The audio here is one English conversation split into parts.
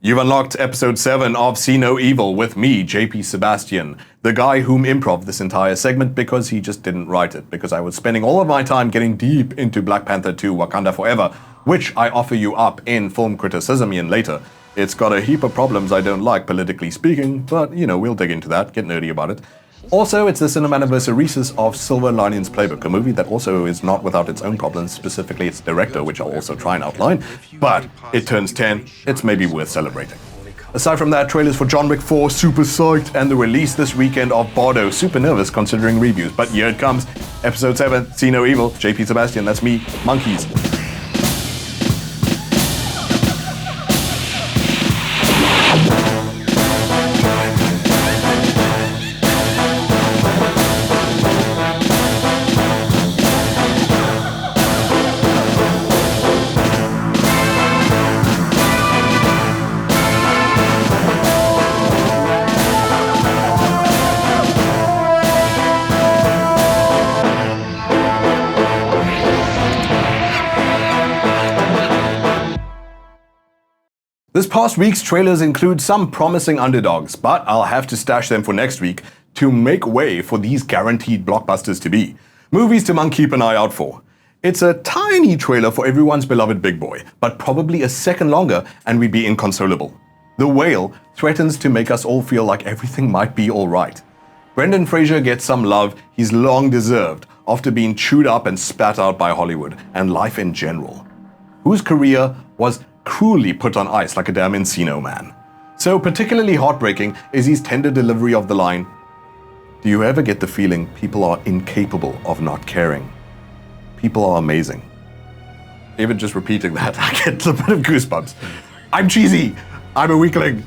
You've unlocked episode 7 of See No Evil with me, JP Sebastian, the guy whom improv this entire segment because he just didn't write it, because I was spending all of my time getting deep into Black Panther 2 Wakanda Forever, which I offer you up in film criticism later. It's got a heap of problems I don't like, politically speaking, but, you know, we'll dig into that, get nerdy about it. Also, it's the Cinem-Anniversary of Silver Linings Playbook, a movie that also is not without its own problems, specifically its director, which I'll also try and outline, but it turns 10, it's maybe worth celebrating. Aside from that, trailers for John Wick 4, super psyched, and the release this weekend of Bardo, super nervous considering reviews, but here it comes, episode 7, See No Evil, JP Sebastian, that's me, monkeys. This past week's trailers include some promising underdogs, but I'll have to stash them for next week to make way for these guaranteed blockbusters to be. Movies to keep an eye out for. It's a tiny trailer for everyone's beloved big boy, but probably a second longer and we'd be inconsolable. The Whale threatens to make us all feel like everything might be alright. Brendan Fraser gets some love he's long deserved after being chewed up and spat out by Hollywood and life in general. Whose career was cruelly put on ice like a damn Encino man. So particularly heartbreaking is his tender delivery of the line, "Do you ever get the feeling people are incapable of not caring? People are amazing." Even just repeating that, I get a bit of goosebumps. I'm cheesy. I'm a weakling.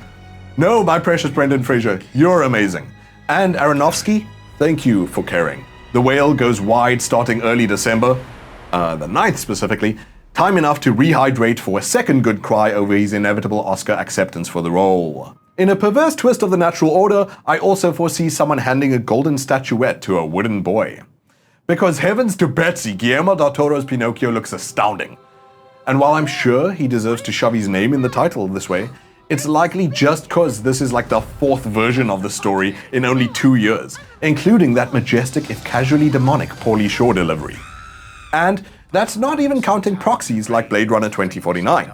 No, my precious Brendan Fraser, you're amazing. And Aronofsky, thank you for caring. The Whale goes wide starting early December, the 9th specifically, time enough to rehydrate for a second good cry over his inevitable Oscar acceptance for the role. In a perverse twist of the natural order, I also foresee someone handing a golden statuette to a wooden boy. Because heavens to Betsy, Guillermo del Toro's Pinocchio looks astounding. And while I'm sure he deserves to shove his name in the title this way, it's likely just cause this is like the 4th version of the story in only 2 years, including that majestic if casually demonic Pauly Shore delivery. And that's not even counting proxies like Blade Runner 2049.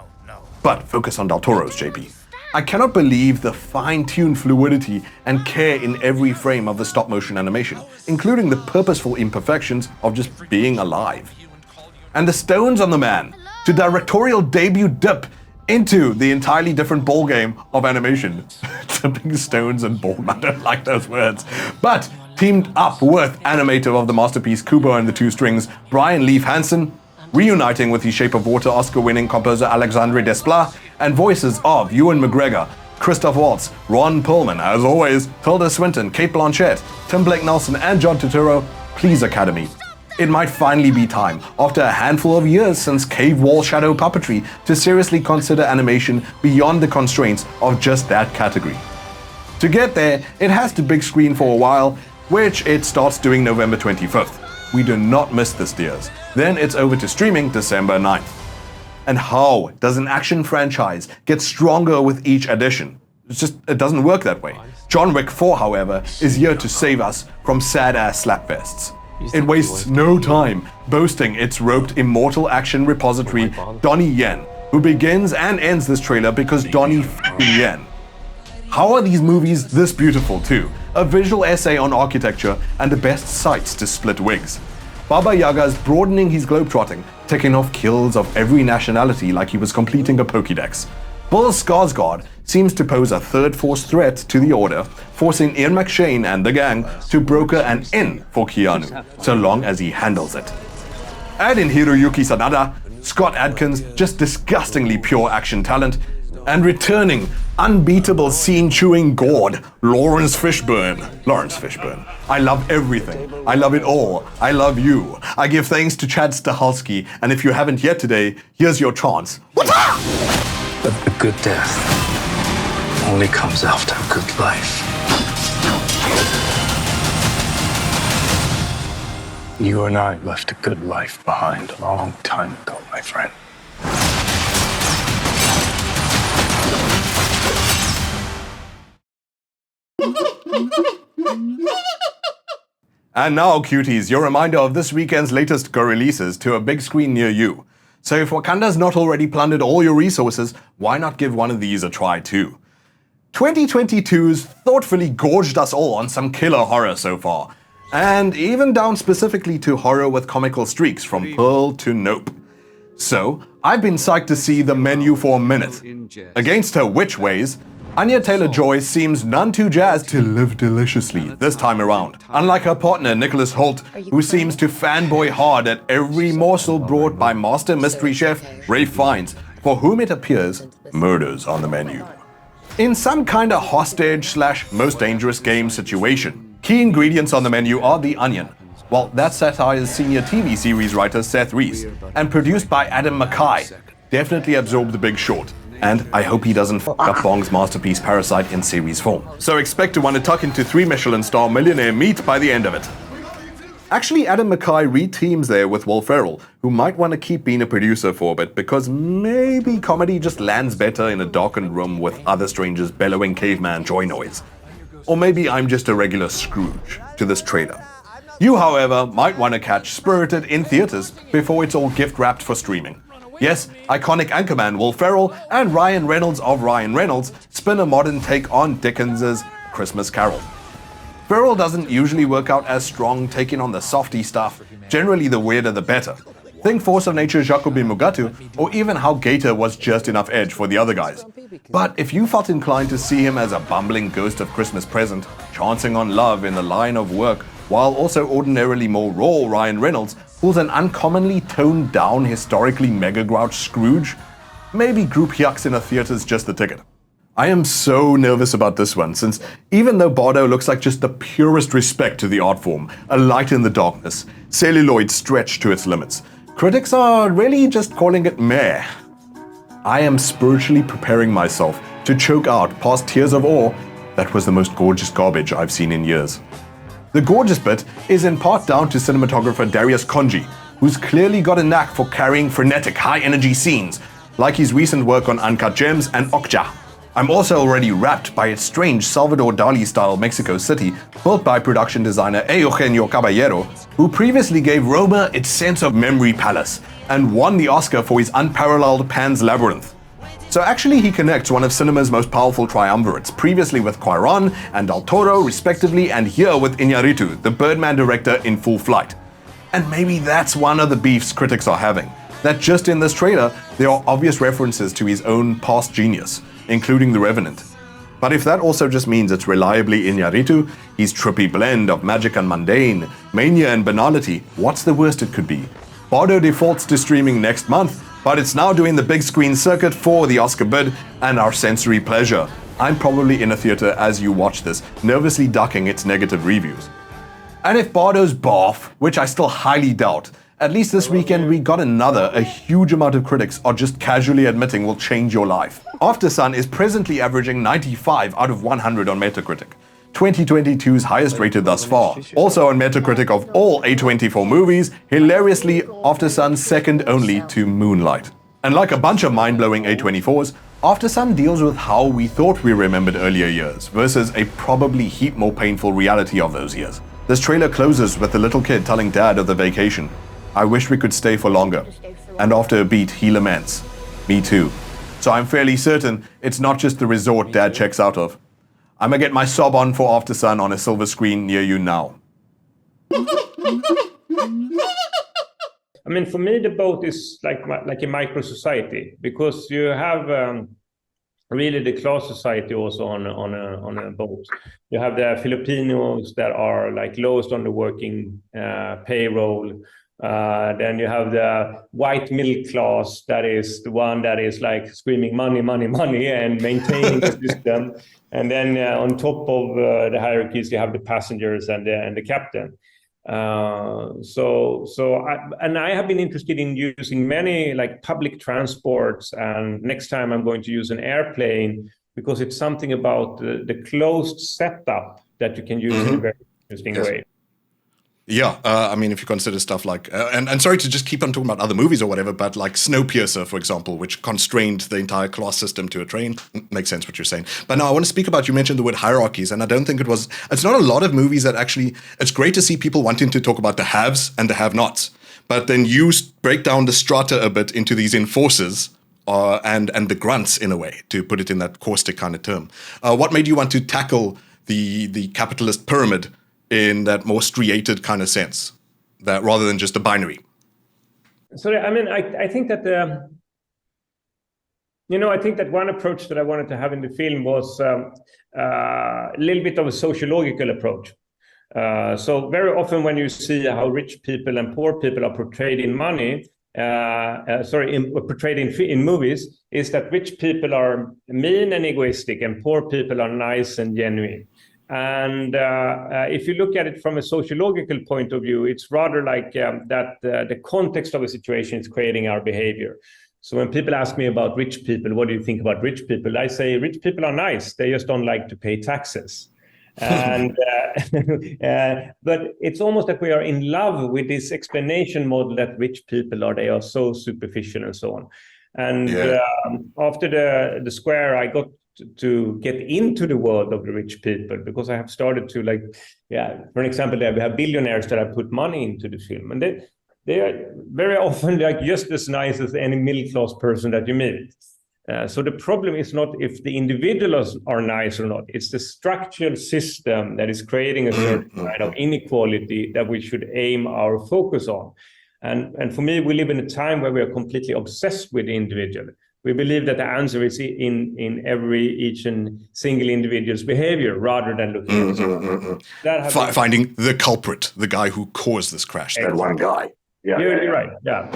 But focus on Del Toro's, JP. I cannot believe the fine-tuned fluidity and care in every frame of the stop-motion animation, including the purposeful imperfections of just being alive. And the stones on the man, to directorial debut dip into the entirely different ballgame of animation. Tipping stones and ball, I don't like those words. But teamed up with animator of the masterpiece Kubo and the Two Strings, Brian Leaf Hansen, reuniting with his Shape of Water Oscar-winning composer Alexandre Desplat, and voices of Ewan McGregor, Christoph Waltz, Ron Perlman, as always, Tilda Swinton, Cate Blanchett, Tim Blake Nelson, and John Turturro. Please, Academy. It might finally be time, after a handful of years since cave wall shadow puppetry, to seriously consider animation beyond the constraints of just that category. To get there, it has to big screen for a while, which it starts doing November 25th. We do not miss this, dears. Then it's over to streaming December 9th. And how does an action franchise get stronger with each edition? It doesn't work that way. John Wick 4, however, is here to save us from sad-ass slapfests. It wastes no time boasting its roped immortal action repository, Donnie Yen, who begins and ends this trailer because Donnie f***ing Yen. How are these movies this beautiful too? A visual essay on architecture and the best sites to split wigs. Baba Yaga's broadening his globetrotting, taking off kills of every nationality like he was completing a Pokédex. Bill Skarsgård seems to pose a third force threat to the Order, forcing Ian McShane and the gang to broker an in for Keanu, so long as he handles it. Add in Hiroyuki Sanada, Scott Adkins, just disgustingly pure action talent, and returning unbeatable scene-chewing gourd, Lawrence Fishburne. I love everything. I love it all. I love you. I give thanks to Chad Stahelski, and if you haven't yet today, here's your chance. But a good death only comes after a good life. You and I left a good life behind a long time ago, my friend. And now, cuties, your reminder of this weekend's latest go-releases to a big screen near you. So if Wakanda's not already plundered all your resources, why not give one of these a try too? 2022's thoughtfully gorged us all on some killer horror so far, and even down specifically to horror with comical streaks from Pearl to Nope. So, I've been psyched to see the menu for a minute. Against her witch ways, Anya Taylor-Joy seems none too jazzed to live deliciously this time around. Unlike her partner Nicholas Hoult, who seems to fanboy hard at every morsel brought by master mystery chef Ralph Fiennes, for whom it appears murders on the menu. In some kinda hostage/most dangerous game situation, key ingredients on the menu are the onion. Well, that satires senior TV series writer Seth Reese, and produced by Adam McKay. Definitely absorbed The Big Short. And I hope he doesn't fuck up Bong's masterpiece Parasite in series form. So expect to want to tuck into 3 Michelin star millionaire meat by the end of it. Actually, Adam McKay reteams there with Will Ferrell, who might want to keep being a producer for a bit, because maybe comedy just lands better in a darkened room with other strangers bellowing caveman joy noise. Or maybe I'm just a regular Scrooge to this trailer. You, however, might want to catch Spirited in theaters before it's all gift-wrapped for streaming. Yes, iconic anchorman Will Ferrell and Ryan Reynolds of Ryan Reynolds spin a modern take on Dickens's Christmas Carol. Ferrell doesn't usually work out as strong taking on the softy stuff, generally the weirder the better. Think Force of Nature Jacobi Mugatu, or even how Gator was just enough edge for the other guys. But if you felt inclined to see him as a bumbling ghost of Christmas present, chancing on love in the line of work, while also ordinarily more raw Ryan Reynolds pulls an uncommonly toned down, historically mega grouch Scrooge, maybe group yucks in a theater's just the ticket. I am so nervous about this one, since even though Bardo looks like just the purest respect to the art form, a light in the darkness, celluloid stretched to its limits, critics are really just calling it meh. I am spiritually preparing myself to choke out past tears of awe. That was the most gorgeous garbage I've seen in years. The gorgeous bit is in part down to cinematographer Darius Konji, who's clearly got a knack for carrying frenetic, high-energy scenes, like his recent work on Uncut Gems and Okja. I'm also already rapt by its strange Salvador Dali-style Mexico City, built by production designer Eugenio Caballero, who previously gave Roma its sense of memory palace, and won the Oscar for his unparalleled Pan's Labyrinth. So actually he connects one of cinema's most powerful triumvirates, previously with Cuarón and Del Toro respectively, and here with Iñárritu, the Birdman director in full flight. And maybe that's one of the beefs critics are having, that just in this trailer there are obvious references to his own past genius, including The Revenant. But if that also just means it's reliably Iñárritu, his trippy blend of magic and mundane, mania and banality, what's the worst it could be? Bardo defaults to streaming next month, but it's now doing the big screen circuit for the Oscar bid and our sensory pleasure. I'm probably in a theater as you watch this, nervously ducking its negative reviews. And if Bardo's boff, which I still highly doubt, at least this weekend we got a huge amount of critics are just casually admitting will change your life. Aftersun is presently averaging 95 out of 100 on Metacritic, 2022's highest rated thus far. Also on Metacritic of all A24 movies, hilariously, Aftersun's second only to Moonlight. And like a bunch of mind-blowing A24s, Aftersun deals with how we thought we remembered earlier years, versus a probably heap more painful reality of those years. This trailer closes with the little kid telling dad of the vacation, "I wish we could stay for longer." And after a beat, he laments, "Me too." So I'm fairly certain it's not just the resort dad checks out of. I'm gonna get my sob on for Aftersun on a silver screen near you now. I mean, for me, the boat is like a micro society, because you have really the class society also on a boat. You have the Filipinos that are like lowest on the working payroll. Then you have the white middle class, that is the one that is like screaming money, money, money, and maintaining the system. And then on top of the hierarchies, you have the passengers and the captain. I have been interested in using many like public transports, and next time I'm going to use an airplane, because it's something about the closed setup that you can use in a very interesting way. Yeah, I mean, if you consider stuff like, and sorry to just keep on talking about other movies or whatever, but like Snowpiercer, for example, which constrained the entire class system to a train. Makes sense what you're saying. But now I want to speak about, you mentioned the word hierarchies, and I don't think it's not a lot of movies that actually, it's great to see people wanting to talk about the haves and the have-nots, but then you break down the strata a bit into these enforcers and the grunts in a way, to put it in that caustic kind of term. What made you want to tackle the capitalist pyramid in that more striated kind of sense, that rather than just a binary? So, I mean, I think that, I think that one approach that I wanted to have in the film was a little bit of a sociological approach. So very often when you see how rich people and poor people are portrayed in portrayed in movies, is that rich people are mean and egoistic and poor people are nice and genuine. And if you look at it from a sociological point of view, it's rather like that the context of a situation is creating our behavior. So when people ask me about rich people, what do you think about rich people? I say rich people are nice. They just don't like to pay taxes. And but it's almost like we are in love with this explanation model that rich people they are so superficial and so on. And after the Square, I got to get into the world of the rich people, because I have started to for an example, we have billionaires that have put money into the film, and they are very often just as nice as any middle-class person that you meet. So the problem is not if the individuals are nice or not, it's the structural system that is creating a certain kind of inequality that we should aim our focus on. And for me, we live in a time where we are completely obsessed with the individual. We believe that the answer is in each and single individual's behavior, rather than looking at finding the culprit, the guy who caused this crash. That one guy. Yeah, you're right. Yeah.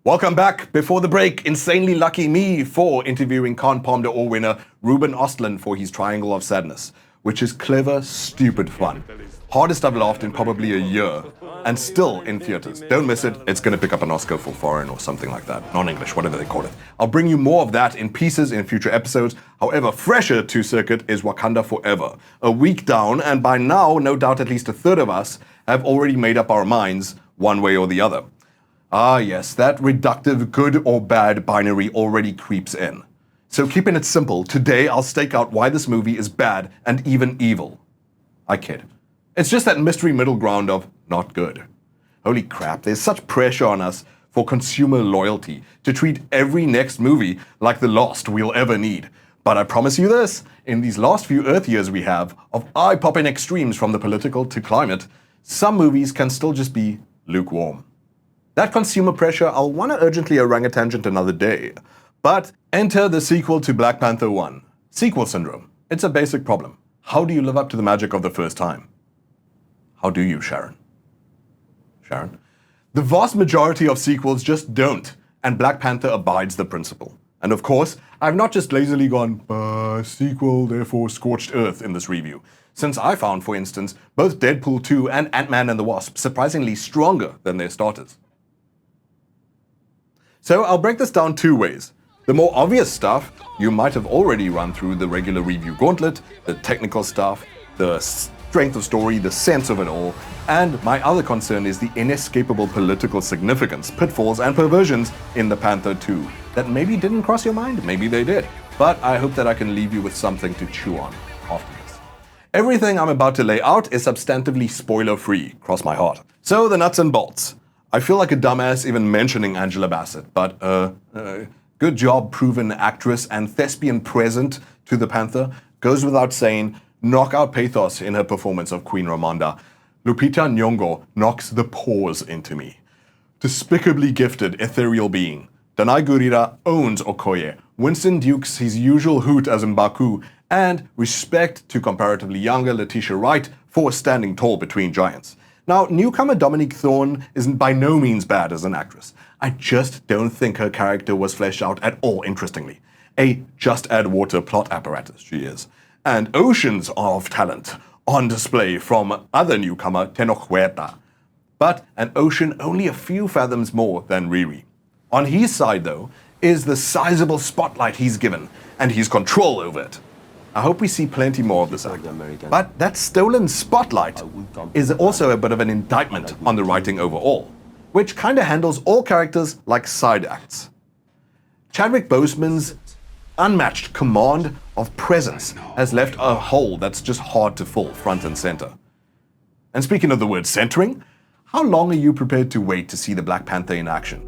Welcome back. Before the break, insanely lucky me for interviewing Cannes Palme d'Or winner Ruben Östlund for his Triangle of Sadness, which is clever, stupid fun. Hardest I've laughed in probably a year, and still in theaters. Don't miss it. It's going to pick up an Oscar for foreign or something like that. Non-English, whatever they call it. I'll bring you more of that in pieces in future episodes. However, fresher to circuit is Wakanda Forever. A week down, and by now, no doubt at least a third of us have already made up our minds one way or the other. Ah yes, that reductive good or bad binary already creeps in. So keeping it simple, today I'll stake out why this movie is bad and even evil. I kid. It's just that mystery middle ground of not good. Holy crap, there's such pressure on us for consumer loyalty to treat every next movie like the last we'll ever need. But I promise you this, in these last few Earth years we have, of eye-popping extremes from the political to climate, some movies can still just be lukewarm. That consumer pressure, I'll want to urgently orang-a-tangent another day. But enter the sequel to Black Panther 1. Sequel syndrome. It's a basic problem. How do you live up to the magic of the first time? How do you, Sharon? Sharon? The vast majority of sequels just don't, and Black Panther abides the principle. And of course, I've not just lazily gone, sequel, therefore scorched earth in this review, since I found, for instance, both Deadpool 2 and Ant-Man and the Wasp surprisingly stronger than their starters. So I'll break this down two ways. The more obvious stuff, you might have already run through the regular review gauntlet, the technical stuff, the strength of story, the sense of it all, and my other concern is the inescapable political significance, pitfalls, and perversions in the Panther 2 that maybe didn't cross your mind, maybe they did. But I hope that I can leave you with something to chew on after this. Everything I'm about to lay out is substantively spoiler-free, cross my heart. So the nuts and bolts. I feel like a dumbass even mentioning Angela Bassett, but good job, proven actress and thespian present to the Panther. Goes without saying, knockout pathos in her performance of Queen Ramonda. Lupita Nyong'o knocks the pores into me. Despicably gifted, ethereal being. Danai Gurira owns Okoye. Winston dukes his usual hoot as M'Baku, and respect to comparatively younger Letitia Wright for standing tall between giants. Now, newcomer Dominique Thorne isn't by no means bad as an actress. I just don't think her character was fleshed out at all interestingly. A just add water plot apparatus she is. And oceans of talent on display from other newcomer Tenoch Huerta. But an ocean only a few fathoms more than Riri. On his side, though, is the sizable spotlight he's given, and his control over it. I hope we see plenty more of this act. But that stolen spotlight is also a bit of an indictment on the writing overall, which kind of handles all characters like side acts. Chadwick Boseman's unmatched command of presence has left a hole that's just hard to fill front and center. And speaking of the word centering, how long are you prepared to wait to see the Black Panther in action?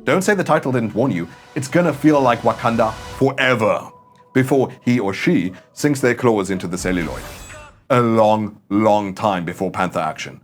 Don't say the title didn't warn you. It's gonna feel like Wakanda forever before he or she sinks their claws into the celluloid. A long, long time before Panther action.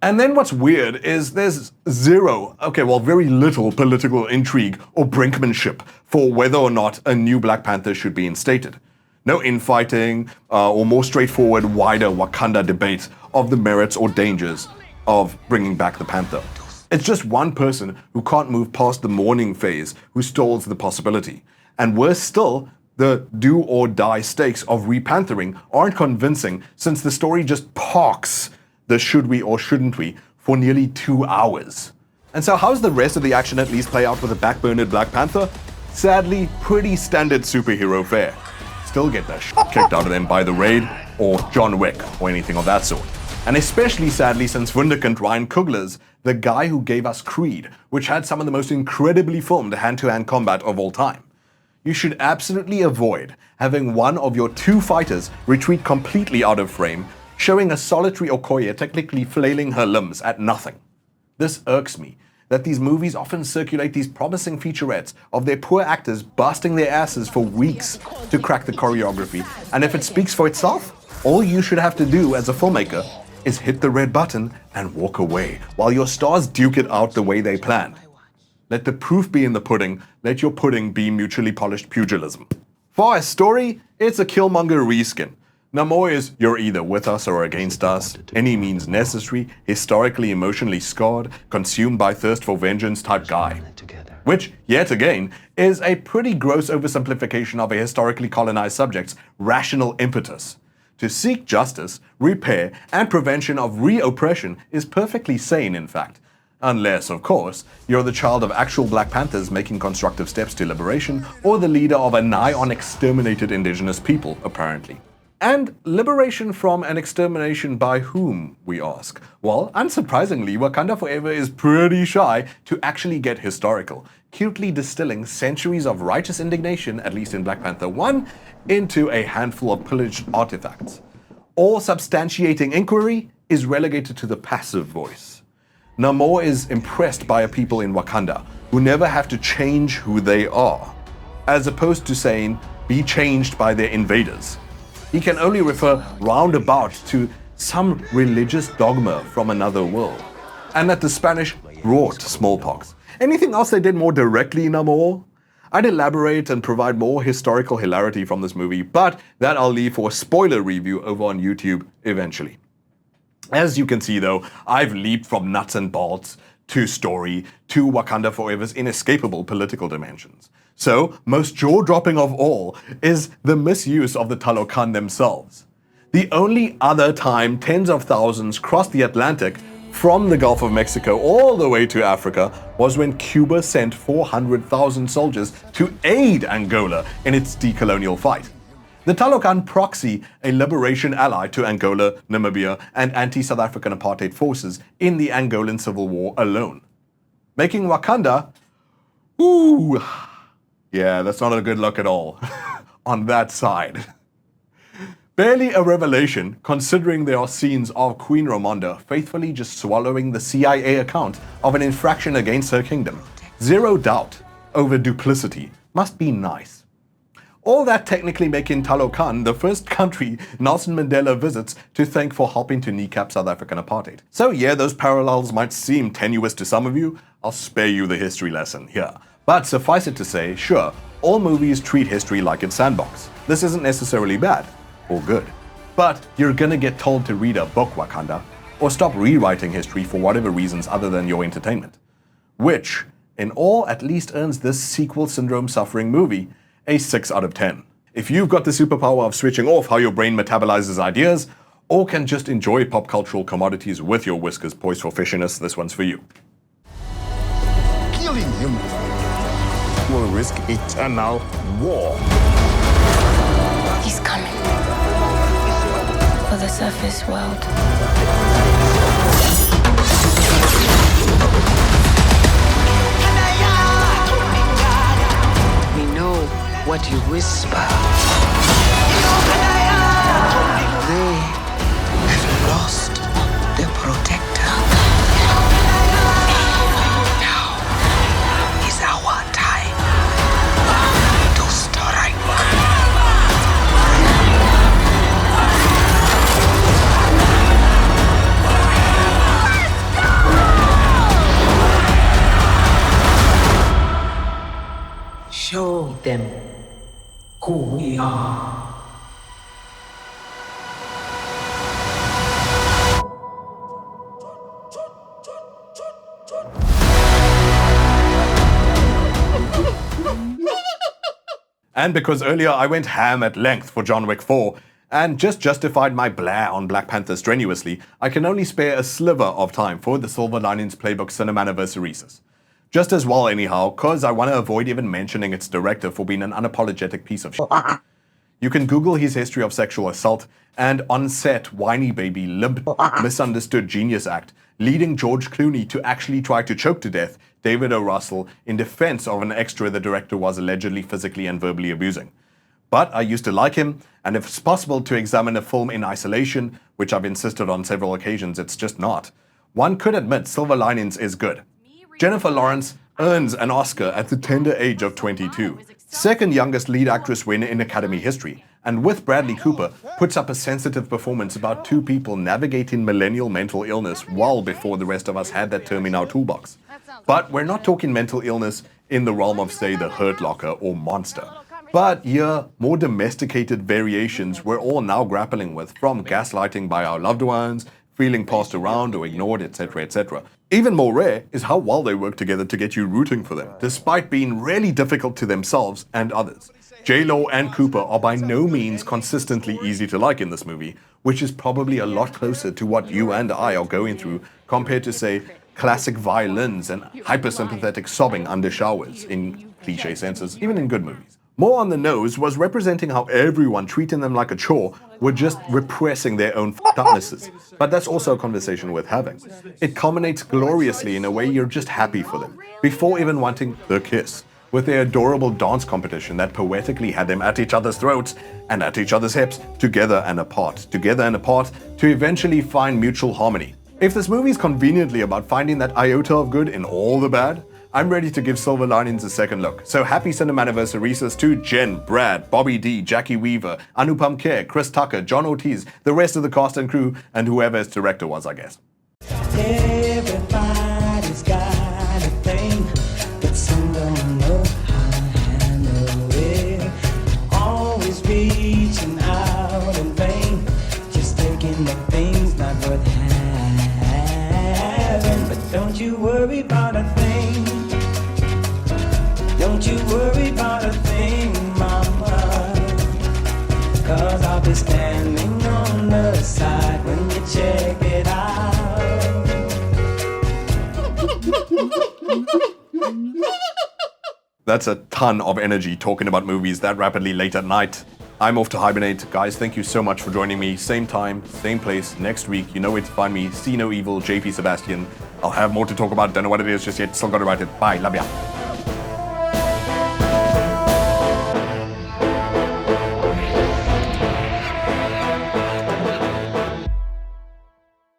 And then what's weird is there's very little political intrigue or brinkmanship for whether or not a new Black Panther should be instated. No infighting or more straightforward, wider Wakanda debate of the merits or dangers of bringing back the Panther. It's just one person who can't move past the mourning phase who stalls the possibility. And worse still, the do or die stakes of repanthering aren't convincing since the story just parks the should we or shouldn't we for nearly 2 hours. And so how's the rest of the action at least play out with a backburnered Black Panther? Sadly, pretty standard superhero fare. Still get the shit kicked out of them by the Raid or John Wick or anything of that sort. And especially sadly since Wunderkind Ryan Coogler's the guy who gave us Creed, which had some of the most incredibly filmed hand-to-hand combat of all time. You should absolutely avoid having one of your two fighters retreat completely out of frame, showing a solitary Okoye technically flailing her limbs at nothing. This irks me, that these movies often circulate these promising featurettes of their poor actors busting their asses for weeks to crack the choreography, and if it speaks for itself, all you should have to do as a filmmaker is hit the red button and walk away while your stars duke it out the way they planned. Let the proof be in the pudding, let your pudding be mutually polished pugilism. For a story, it's a Killmonger reskin. Namor is you're either with us or against us, any means necessary, historically emotionally scarred, consumed by thirst for vengeance type guy. Which, yet again, is a pretty gross oversimplification of a historically colonized subject's rational impetus. To seek justice, repair, and prevention of re-oppression is perfectly sane, in fact. Unless, of course, you're the child of actual Black Panthers making constructive steps to liberation, or the leader of a nigh-on exterminated indigenous people, apparently. And liberation from an extermination by whom, we ask? Well, unsurprisingly, Wakanda Forever is pretty shy to actually get historical, cutely distilling centuries of righteous indignation, at least in Black Panther 1, into a handful of pillaged artifacts. All substantiating inquiry is relegated to the passive voice. Namor is impressed by a people in Wakanda who never have to change who they are, as opposed to saying, be changed by their invaders. He can only refer roundabout to some religious dogma from another world, and that the Spanish brought smallpox. Anything else they did more directly, Namor? I'd elaborate and provide more historical hilarity from this movie, but that I'll leave for a spoiler review over on YouTube eventually. As you can see though, I've leaped from nuts and bolts to story to Wakanda Forever's inescapable political dimensions. So, most jaw-dropping of all is the misuse of the Talokan themselves. The only other time tens of thousands crossed the Atlantic from the Gulf of Mexico all the way to Africa was when Cuba sent 400,000 soldiers to aid Angola in its decolonial fight. The Talokan proxy a liberation ally to Angola, Namibia, and anti-South African apartheid forces in the Angolan Civil War alone. Making Wakanda, yeah, that's not a good look at all, on that side. Barely a revelation, considering there are scenes of Queen Ramonda faithfully just swallowing the CIA account of an infraction against her kingdom. Zero doubt over duplicity must be nice. All that technically making Talokan the first country Nelson Mandela visits to thank for helping to kneecap South African apartheid. So yeah, those parallels might seem tenuous to some of you. I'll spare you the history lesson here. But suffice it to say, sure, all movies treat history like its sandbox. This isn't necessarily bad or good. But you're gonna get told to read a book, Wakanda, or stop rewriting history for whatever reasons other than your entertainment. Which, in all, at least earns this sequel syndrome suffering movie a 6 out of 10. If you've got the superpower of switching off how your brain metabolizes ideas, or can just enjoy pop cultural commodities with your whiskers poised for fishiness, this one's for you. Killing him will risk eternal war. He's coming. For the surface world. We know what you whisper. They have lost their protector. Now is our time to strike. Show them who we are. And because earlier I went ham at length for John Wick 4, and just justified my blah on Black Panther strenuously, I can only spare a sliver of time for the Silver Linings Playbook Cinem-Anniversary. Just as well anyhow, cause I want to avoid even mentioning its director for being an unapologetic piece of shit. You can Google his history of sexual assault and on-set whiny baby limp misunderstood genius act, leading George Clooney to actually try to choke to death David O. Russell in defense of an extra the director was allegedly physically and verbally abusing. But I used to like him, and if it's possible to examine a film in isolation, which I've insisted on several occasions, it's just not, one could admit Silver Linings is good. Jennifer Lawrence earns an Oscar at the tender age of 22, second youngest lead actress win in Academy history, and with Bradley Cooper, puts up a sensitive performance about two people navigating millennial mental illness well before the rest of us had that term in our toolbox. But we're not talking mental illness in the realm of, say, the Hurt Locker or Monster. But yeah, more domesticated variations we're all now grappling with, from gaslighting by our loved ones, feeling passed around or ignored, etc., etc. Even more rare is how well they work together to get you rooting for them, despite being really difficult to themselves and others. J-Lo and Cooper are by no means consistently easy to like in this movie, which is probably a lot closer to what you and I are going through compared to, say, classic violins and hypersympathetic sobbing under showers, in cliche senses, even in good movies. More on the nose was representing how everyone treating them like a chore were just repressing their own f***upnesses. But that's also a conversation worth having. It culminates gloriously in a way you're just happy for them, before even wanting the kiss, with their adorable dance competition that poetically had them at each other's throats and at each other's hips, together and apart, to eventually find mutual harmony. If this movie is conveniently about finding that iota of good in all the bad, I'm ready to give Silver Linings a second look. So happy Cinem-Anniversary to Jen, Brad, Bobby D, Jackie Weaver, Anupam Kher, Chris Tucker, John Ortiz, the rest of the cast and crew, and whoever his director was, I guess. Everybody's got a thing, but some don't know how to handle it. Always reaching out in vain, just taking the things not worth having. But don't you worry about a thing. Don't you worry about a thing, mama, 'cause I'll be standing on the side when you check it out. That's a ton of energy talking about movies that rapidly late at night. I'm off to hibernate. Guys, thank you so much for joining me. Same time, same place, next week. You know where to find me. See No Evil, JP Sebastian. I'll have more to talk about. Don't know what it is just yet. Still got to write it. Bye. Love ya.